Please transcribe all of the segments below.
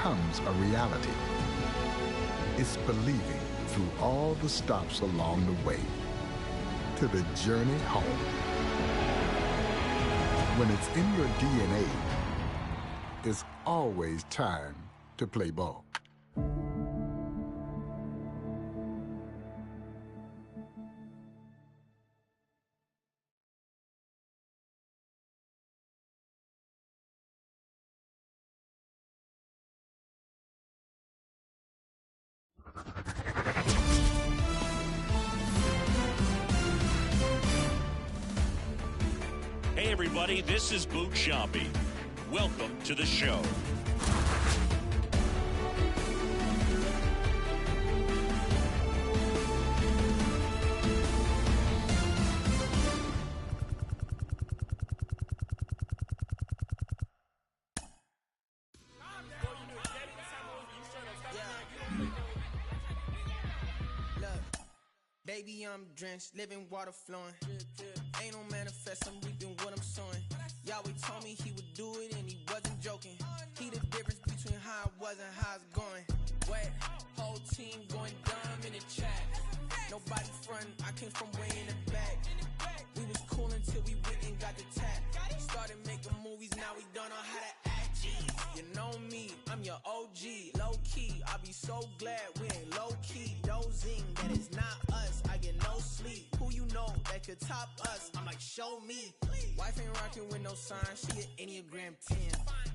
becomes a reality. It's believing through all the stops along the way to the journey home. When it's in your DNA, it's always time to play ball. Hey everybody, this is Boot Shoppy. Welcome to the show. Baby, I'm drenched, living water flowing. Ain't no manifest, I'm reaping what I'm sowing. Yahweh told me he would do it and he wasn't joking. He the difference between how I was and how it's going. Wet, whole team going dumb in the chat. Nobody front, I came from way in the back. We was cool until we went and got the tap. Started making movies, now we don't know how to act. You know me, I'm your OG, low key. I be so glad we ain't low key. Dozing, that is not us. I get no sleep. Who you know that could top us? I'm like, show me. Wife ain't rocking with no sign. She an Enneagram 10.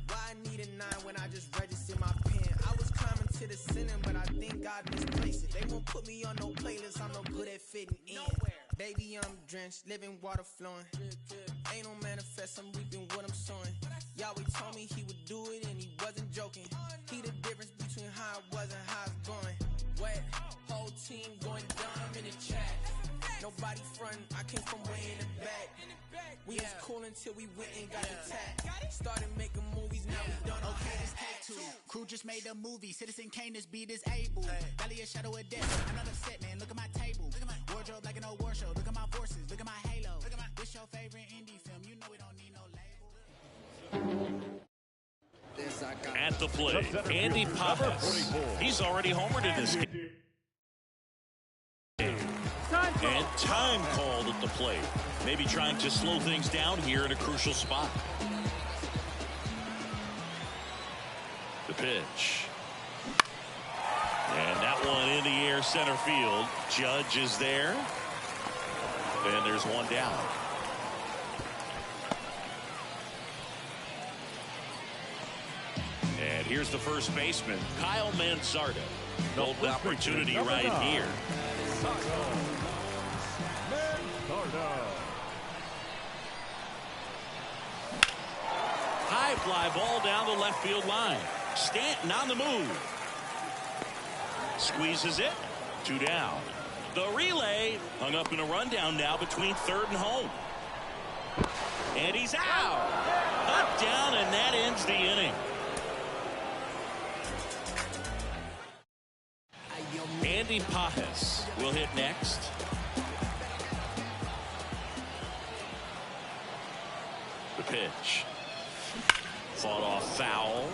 Why I need a 9 when I just registered my pen? I was climbing to the ceiling, but I think God misplaced it. They won't put me on no playlist. I'm no good at fitting in. Baby, I'm drenched, living water flowing. Ain't no manifest, I'm reaping what I'm sowing. Yahweh told me he would do it and he wasn't joking. He the difference between how I was and how it's going. Wet, whole team going dumb in the chat. Nobody front, I came from way in the back. We was cool until we went and got attacked. Started making movies, now we done. Okay, it's take 2. Crew just made a movie. Citizen Kane, this beat is able. Valley a shadow of death. Another set, man. Look at my table. Look at my wardrobe like an old war show. Look at my forces. Look at my halo. Look at my. This your favorite indie film. You know we don't need no label. At the plate, Andy Pappas. He's already homered in this game. And time called at the plate. Maybe trying to slow things down here in a crucial spot. The pitch. And that one in the air center field. Judge is there. And there's one down. And here's the first baseman, Kyle Mansardo. Golden opportunity right here. High fly ball down the left field line. Stanton on the move. Squeezes it. 2 down. The relay hung up in a rundown now between third and home. And he's out. Up, down, and that ends the inning. Andy Pappas will hit next. The pitch. Fought off foul.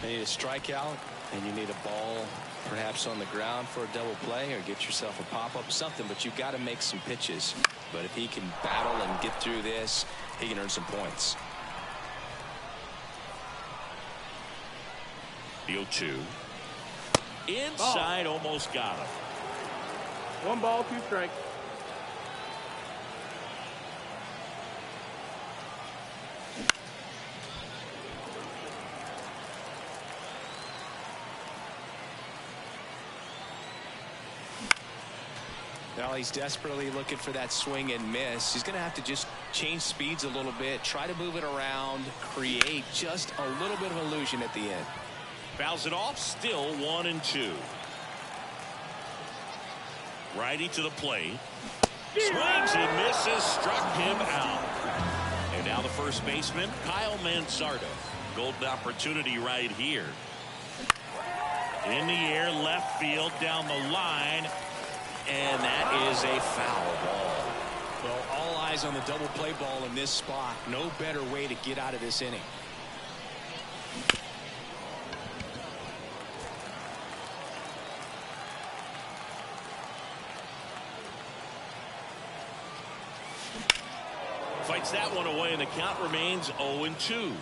You need a strikeout, and you need a ball perhaps on the ground for a double play, or get yourself a pop-up, something, but you've got to make some pitches. But if he can battle and get through this, he can earn some points. The 0-2. Inside, almost got him. 1 ball, 2 strikes. Now he's desperately looking for that swing and miss. He's going to have to just change speeds a little bit, try to move it around, create just a little bit of illusion at the end. Fouls it off, still 1-2. Righty to the plate. Swings and misses, struck him out. And now the first baseman, Kyle Mansardo. Golden opportunity right here. In the air, left field, down the line. And that is a foul ball. Well, all eyes on the double play ball in this spot. No better way to get out of this inning. Fights that one away, and the count remains 0-2.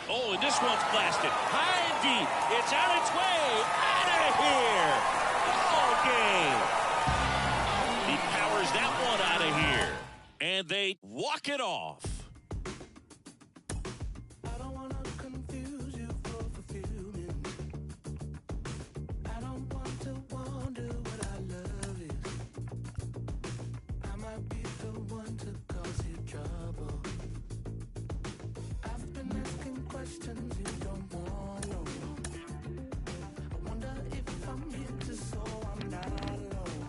Oh, and this one's blasted. High and deep. It's on its way. Out of here. Ball game. He powers that one out of here. And they walk it off. I don't want to confuse you for fulfillment. I don't want to wonder what our love is. I might be the one to cause you trouble. I've been asking questions you don't want to know. I wonder if I'm here just so I'm not alone.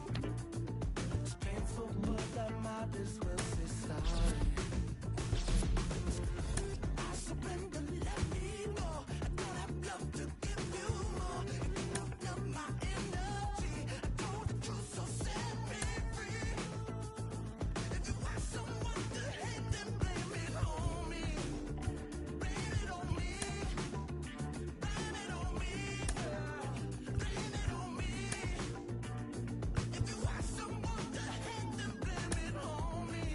It's painful, but I might as well say sorry. I surrender, let me go. I don't have love to give you more. If you don't love my energy, I told the truth, so set me free. If you want someone to hate, then blame it on me. Blame it on me. Blame it on me, girl. Blame it on me. If you want someone to hate, then blame it on me.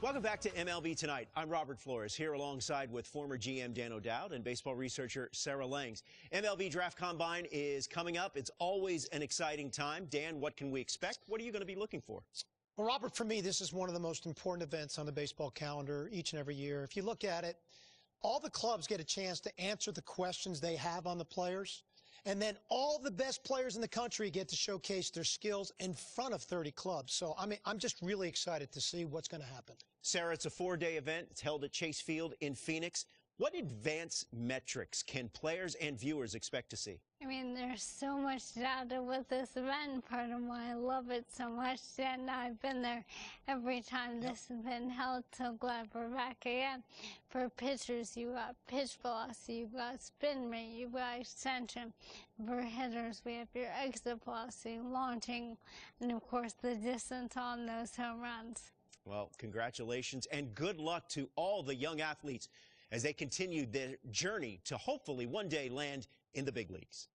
Welcome back to MLB Tonight. I'm Robert Flores, here alongside with former GM Dan O'Dowd and baseball researcher Sarah Langs. MLB Draft Combine is coming up. It's always an exciting time. Dan, what can we expect? What are you going to be looking for? Well, Robert, for me, this is one of the most important events on the baseball calendar each and every year. If you look at it, all the clubs get a chance to answer the questions they have on the players. And then all the best players in the country get to showcase their skills in front of 30 clubs. So, I mean, I'm just really excited to see what's going to happen. Sarah, it's a 4-day event. It's held at Chase Field in Phoenix. What advanced metrics can players and viewers expect to see? I mean, there's so much data with this event. Part of why I love it so much. And I've been there every time this has been held. So glad we're back again. For pitchers, you got pitch velocity, you got spin rate, you got extension. For hitters, we have your exit velocity, launching, and of course the distance on those home runs. Well, congratulations and good luck to all the young athletes as they continue their journey to hopefully one day land in the big leagues.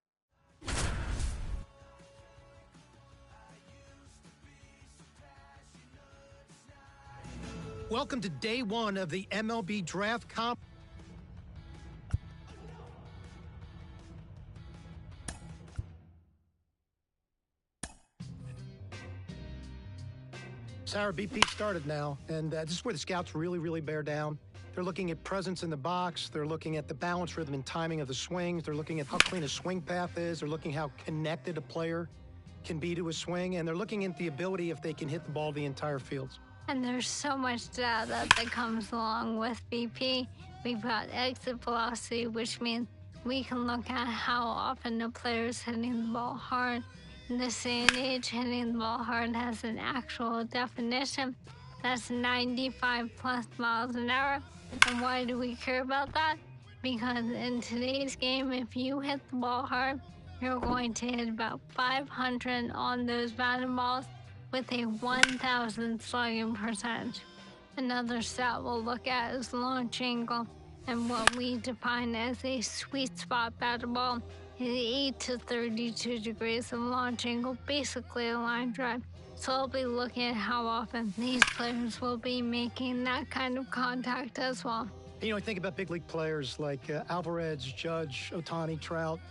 Welcome to day one of the MLB Draft Comp. Sarah, BP started now, and this is where the scouts really bear down. They're looking at presence in the box. They're looking at the balance, rhythm, and timing of the swings. They're looking at how clean a swing path is. They're looking how connected a player can be to a swing, and they're looking at the ability if they can hit the ball the entire field. And there's so much data that comes along with BP. We've got exit velocity, which means we can look at how often a player's hitting the ball hard. In this day and age, hitting the ball hard has an actual definition. That's 95 plus miles an hour. And why do we care about that? Because in today's game, if you hit the ball hard, you're going to hit about 500 on those batted balls with a 1,000 slugging percentage. Another stat we'll look at is launch angle, and what we define as a sweet spot batted ball is 8 to 32 degrees of launch angle, basically a line drive. So I'll be looking at how often these players will be making that kind of contact as well. You know, I think about big league players like Alvarez, Judge, Ohtani, Trout.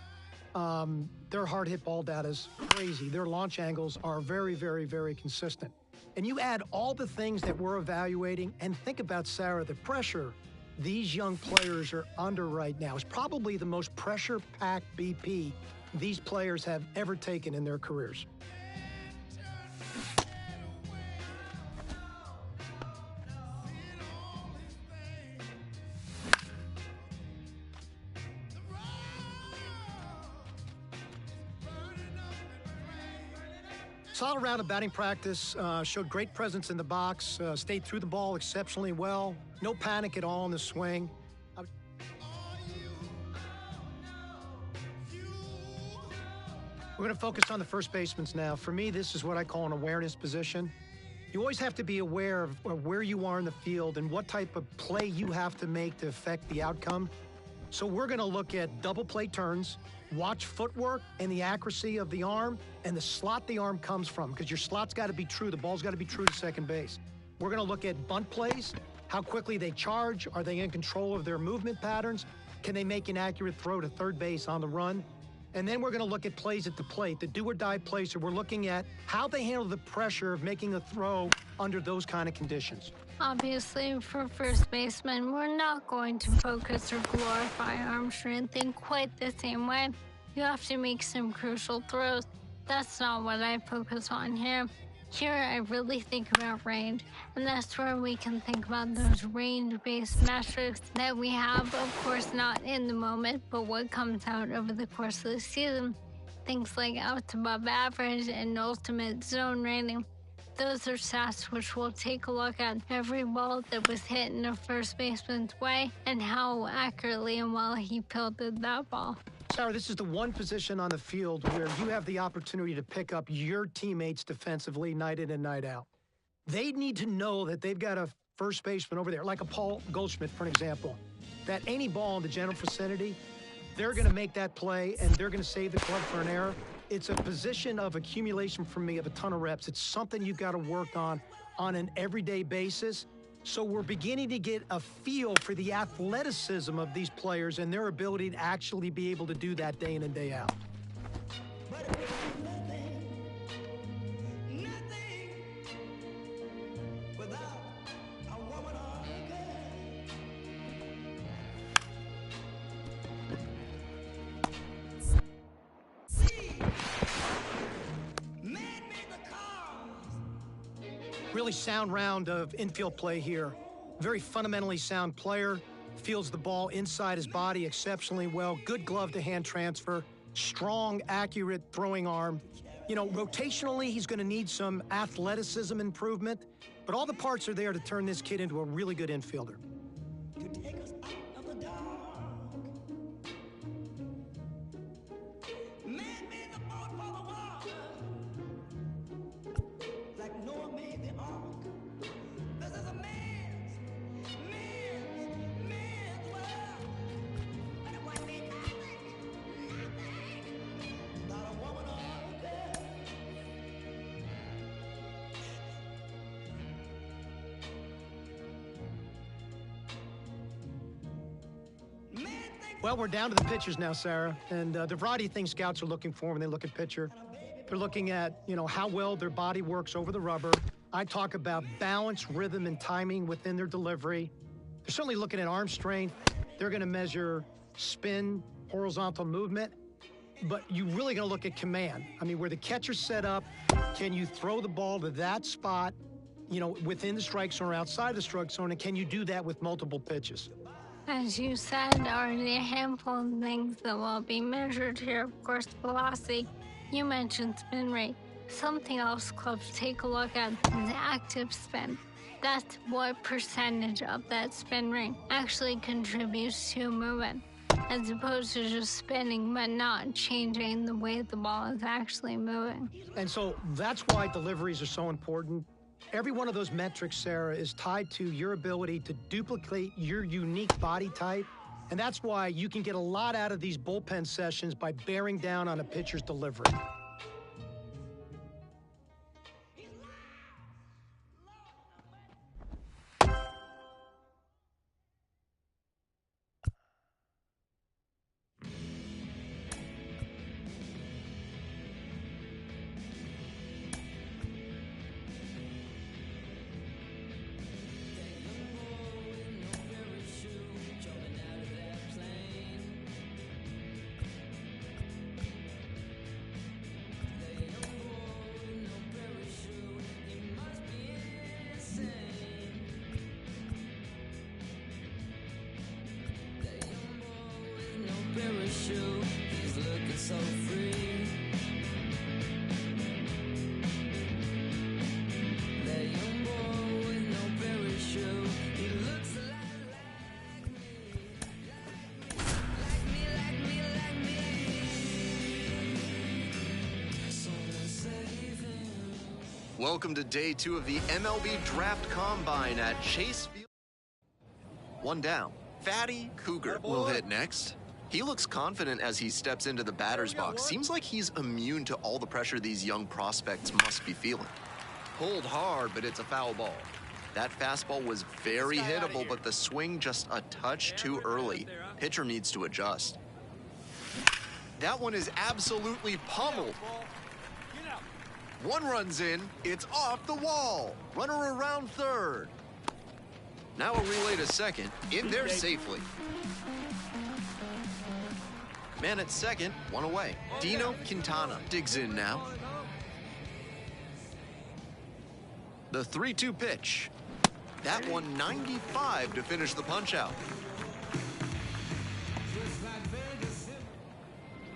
Their hard hit ball data is crazy. Their launch angles are very consistent. And you add all the things that we're evaluating, and think about, Sarah, the pressure these young players are under right now is probably the most pressure-packed BP these players have ever taken in their careers. Solid round of batting practice, showed great presence in the box, stayed through the ball exceptionally well. No panic at all in the swing. We're going to focus on the first baseman now. For me, this is what I call an awareness position. You always have to be aware of where you are in the field and what type of play you have to make to affect the outcome. So we're going to look at double play turns, watch footwork and the accuracy of the arm and the slot the arm comes from, because your slot's got to be true. The ball's got to be true to second base. We're going to look at bunt plays, how quickly they charge. Are they in control of their movement patterns? Can they make an accurate throw to third base on the run? And then we're going to look at plays at the plate, the do-or-die plays. So we're looking at how they handle the pressure of making a throw under those kind of conditions. Obviously, for first baseman, we're not going to focus or glorify arm strength in quite the same way. You have to make some crucial throws. That's not what I focus on here. Here, I really think about range, and that's where we can think about those range-based metrics that we have, of course, not in the moment, but what comes out over the course of the season. Things like out to above average and ultimate zone rating. Those are stats which we'll take a look at every ball that was hit in a first baseman's way and how accurately and well he fielded that ball. Sarah, this is the one position on the field where you have the opportunity to pick up your teammates defensively night in and night out. They need to know that they've got a first baseman over there, like a Paul Goldschmidt, for an example, that any ball in the general vicinity, they're going to make that play and they're going to save the club for an error. It's a position of accumulation for me of a ton of reps. It's something you've got to work on an everyday basis. So we're beginning to get a feel for the athleticism of these players and their ability to actually be able to do that day in and day out. Really sound round of infield play here. Very fundamentally sound player. Feels the ball inside his body exceptionally well. Good glove-to-hand transfer. Strong, accurate throwing arm. You know, rotationally, he's going to need some athleticism improvement, but all the parts are there to turn this kid into a really good infielder. Well, we're down to the pitchers now, Sarah, and the variety of things scouts are looking for when they look at pitcher. They're looking at, you know, how well their body works over the rubber. I talk about balance, rhythm, and timing within their delivery. They're certainly looking at arm strength. They're going to measure spin, horizontal movement, but you're really going to look at command. I mean, where the catcher's set up, can you throw the ball to that spot, you know, within the strike zone or outside the strike zone, and can you do that with multiple pitches? As you said, already a handful of things that will be measured here. Of course, velocity. You mentioned spin rate. Something else clubs take a look at is active spin. That's what percentage of that spin rate actually contributes to movement, as opposed to just spinning but not changing the way the ball is actually moving. And so that's why deliveries are so important. Every one of those metrics, Sarah, is tied to your ability to duplicate your unique body type. And that's why you can get a lot out of these bullpen sessions by bearing down on a pitcher's delivery. He's looking so free. That young boy with no parachute, he looks a lot like me. Someone save him. Welcome to day 2 of the MLB Draft Combine at Chase Field. One down. Fatty Cougar will hit next. He looks confident as he steps into the batter's box. Seems like he's immune to all the pressure these young prospects must be feeling. Pulled hard, but it's a foul ball. That fastball was very hittable, but the swing just a touch too early. Pitcher needs to adjust. That one is absolutely pummeled. One runs in, it's off the wall. Runner around third. Now a relay to second, in there safely. Man at second, one away. Dino Quintana digs in now. The 3-2 pitch. That one 95 to finish the punch-out.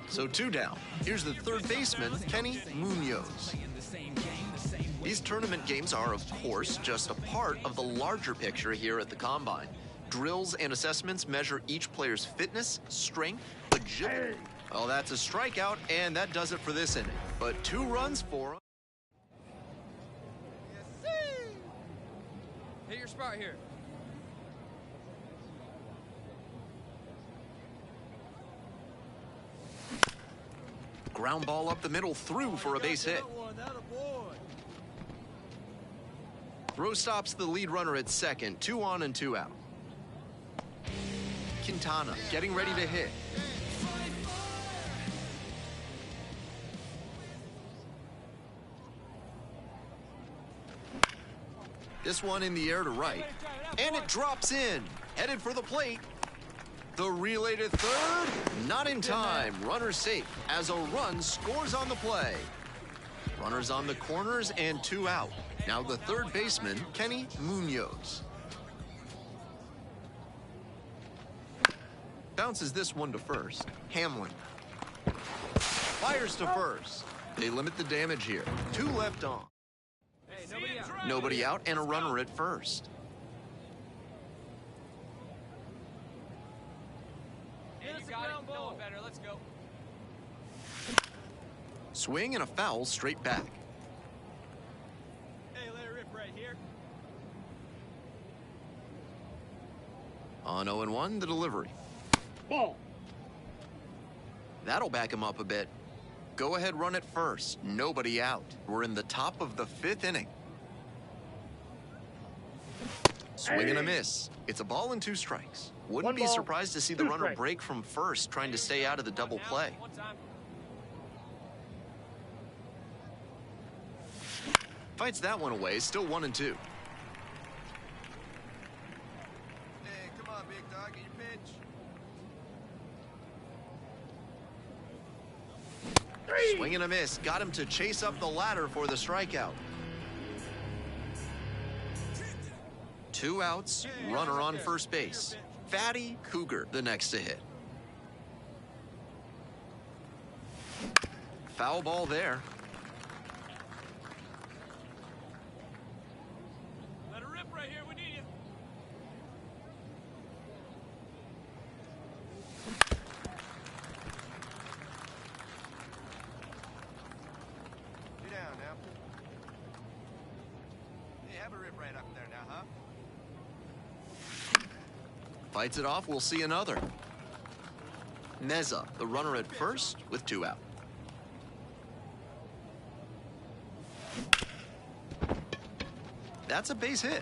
So 2 down. Here's the third baseman, Kenny Munoz. These tournament games are, of course, just a part of the larger picture here at the Combine. Drills and assessments measure each player's fitness, strength, agility. Well, that's a strikeout, and that does it for this inning. But 2 runs for him. Hit your spot here. Ground ball up the middle, through for a base hit. Throw stops the lead runner at second, 2 on and 2 out. Quintana getting ready to hit. This one in the air to right, and it drops in, headed for the plate. The relay to third, not in time. Runner safe as a run scores on the play. Runners on the corners and 2 out. Now the third baseman, Kenny Munoz. Bounces this one to first. Hamlin fires to first. They limit the damage here. 2 left on. Nobody out and a runner at first. You got it. No better. Let's go. Swing and a foul straight back. Hey, let it rip right here. On 0-1, the delivery. Ball. That'll back him up a bit. Go ahead, run at first. Nobody out. We're in the top of the 5th inning. Swing and a miss. It's a ball and 2 strikes. Wouldn't be surprised to see the runner break from first, trying to stay out of the double play. Fights that one away, still 1-2. Hey, come on, big dog, get your pitch. Swing and a miss. Got him to chase up the ladder for the strikeout. 2 outs, runner on first base. Fatty Cougar, the next to hit. Foul ball there. Let it rip right here. We need you. Get down now. Hey, have a rip right up there now, huh? Fights it off, we'll see another. Meza, the runner at first with 2 out. That's a base hit.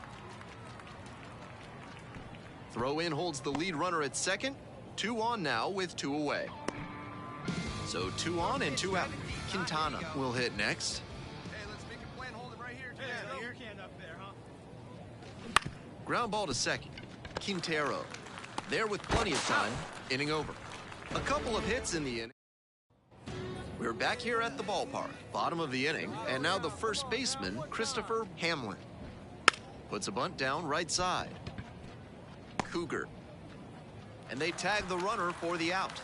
Throw in holds the lead runner at second. 2 on now with 2 away. So 2 on and 2 out. Quintana will hit next. Hey, let's make a plan. Hold it right here. Hey, your can up there, huh? Ground ball to second. Quintero there with plenty of time. Inning over. A couple of hits in the inning. We're back here at the ballpark, bottom of the inning, and now the first baseman, Christopher Hamlin. Puts a bunt down right side. Cougar. And they tag the runner for the out.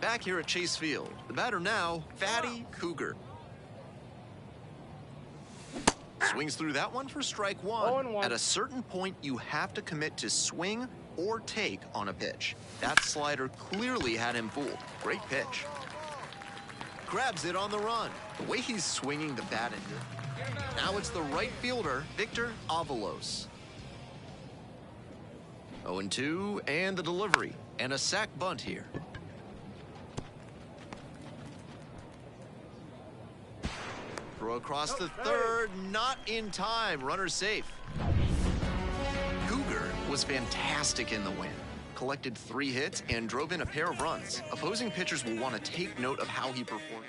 Back here at Chase Field, the batter now, Fatty Cougar. Swings through that one for strike 1. At a certain point, you have to commit to swing or take on a pitch. That slider clearly had him fooled. Great pitch. Grabs it on the run. The way he's swinging the bat into. Now it's the right fielder, Victor Avalos. 0-2, and the delivery. And a sac bunt here. Throw across the third, not in time. Runner safe. Cougar was fantastic in the win. Collected 3 hits and drove in a pair of runs. Opposing pitchers will want to take note of how he performed.